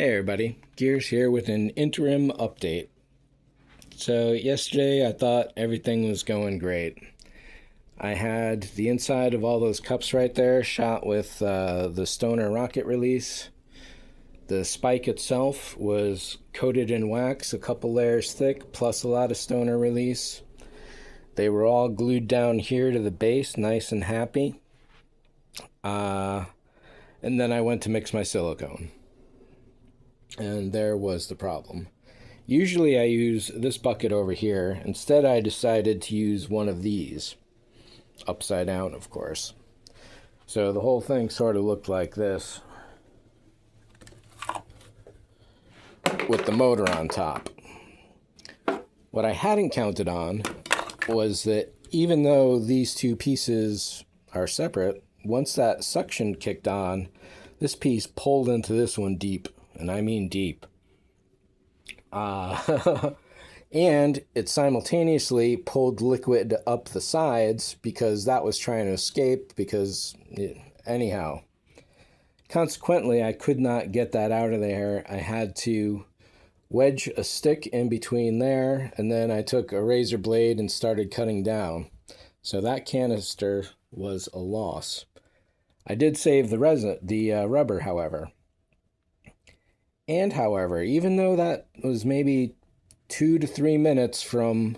Hey everybody, Gears here with an interim update. So yesterday I thought everything was going great. I had the inside of all those cups right there shot with the Stoner rocket release. The spike itself was coated in wax, a couple layers thick, plus a lot of Stoner release. They were all glued down here to the base, nice and happy. And then I went to mix my silicone. And there was the problem. Usually I use this bucket over here. Instead, I decided to use one of these. Upside down, of course. So the whole thing sort of looked like this, with the motor on top. What I hadn't counted on was that even though these two pieces are separate, once that suction kicked on, this piece pulled into this one deep. And I mean deep. And it simultaneously pulled liquid up the sides because that was trying to escape anyhow. Consequently, I could not get that out of there. I had to wedge a stick in between there, and then I took a razor blade and started cutting down. So that canister was a loss. I did save the rubber, however. And however, even though that was maybe 2 to 3 minutes from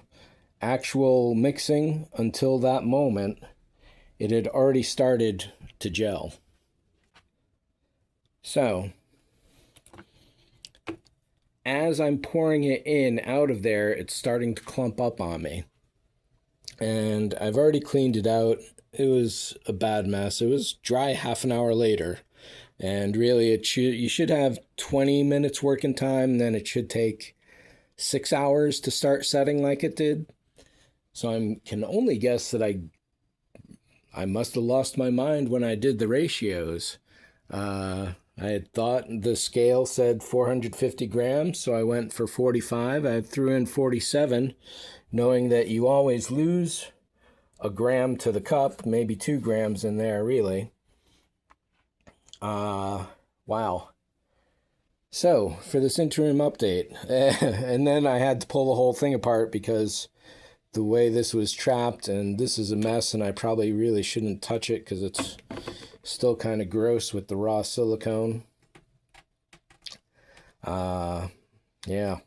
actual mixing until that moment, it had already started to gel. So, as I'm pouring it in out of there, it's starting to clump up on me. And I've already cleaned it out. It was a bad mess. It was dry half an hour later. And really, you should have 20 minutes working time, and then it should take 6 hours to start setting like it did. So I can only guess that I must have lost my mind when I did the ratios. I had thought the scale said 450 grams, so I went for 45. I threw in 47, knowing that you always lose a gram to the cup, maybe 2 grams in there, really. Wow. So, for this interim update, and then I had to pull the whole thing apart because the way this was trapped, and this is a mess, and I probably really shouldn't touch it because it's still kind of gross with the raw silicone. Yeah.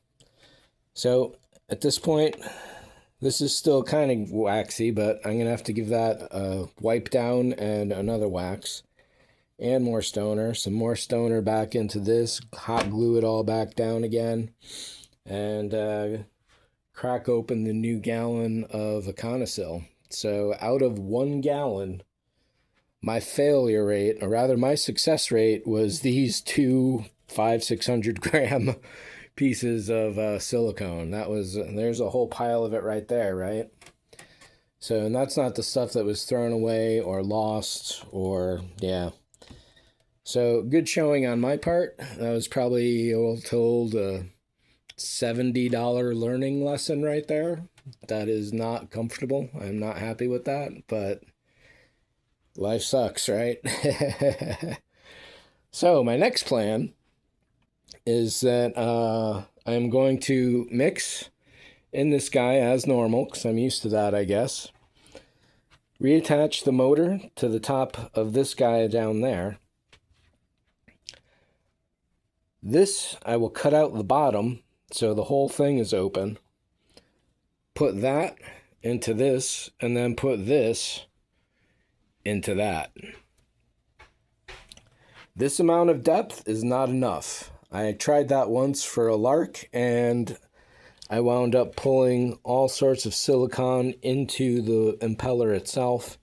So, at this point, this is still kind of waxy, but I'm going to have to give that a wipe down and another wax. And more Stoner, some more Stoner back into this, hot glue it all back down again, and crack open the new gallon of Econosil. So out of 1 gallon, my failure rate, or rather my success rate, was these two 500-600 gram pieces of silicone. There's a whole pile of it right there, right? So, and that's not the stuff that was thrown away or lost or, yeah. So, good showing on my part. That was probably, all told, a $70 learning lesson right there. That is not comfortable. I'm not happy with that, but life sucks, right? So, my next plan is that I'm going to mix in this guy as normal, because I'm used to that, I guess. Reattach the motor to the top of this guy down there. This, I will cut out the bottom so the whole thing is open. Put that into this, and then put this into that. This amount of depth is not enough. I tried that once for a lark, and I wound up pulling all sorts of silicone into the impeller itself,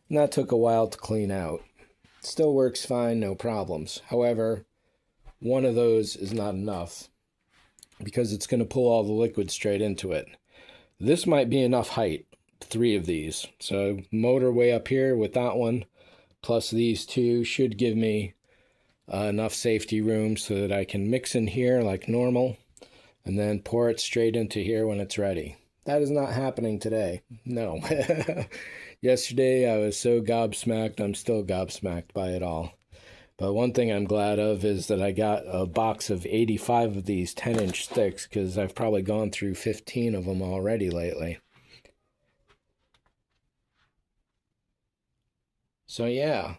and that took a while to clean out. Still works fine, no problems. However, one of those is not enough because it's going to pull all the liquid straight into it. This might be enough height, 3 of these. So motor way up here with that one, plus these 2 should give me enough safety room so that I can mix in here like normal and then pour it straight into here when it's ready. That is not happening today. No. Yesterday I was so gobsmacked, I'm still gobsmacked by it all. But one thing I'm glad of is that I got a box of 85 of these 10-inch sticks, because I've probably gone through 15 of them already lately. So yeah,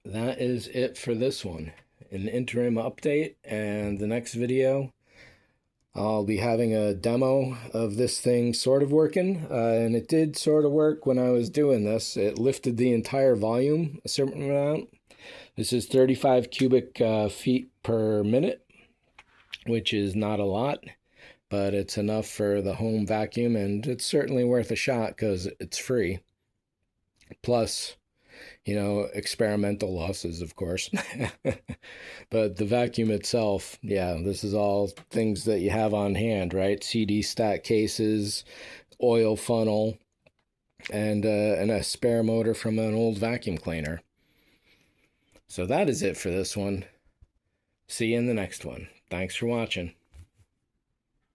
that is it for this one. An interim update, and the next video I'll be having a demo of this thing sort of working, and it did sort of work when I was doing this. It lifted the entire volume a certain amount. This is 35 cubic feet per minute, which is not a lot, but it's enough for the home vacuum, and it's certainly worth a shot because it's free. Plus, you know, experimental losses, of course. But the vacuum itself, yeah, this is all things that you have on hand, right? CD stack cases, oil funnel, and a spare motor from an old vacuum cleaner. So that is it for this one. See you in the next one. Thanks for watching.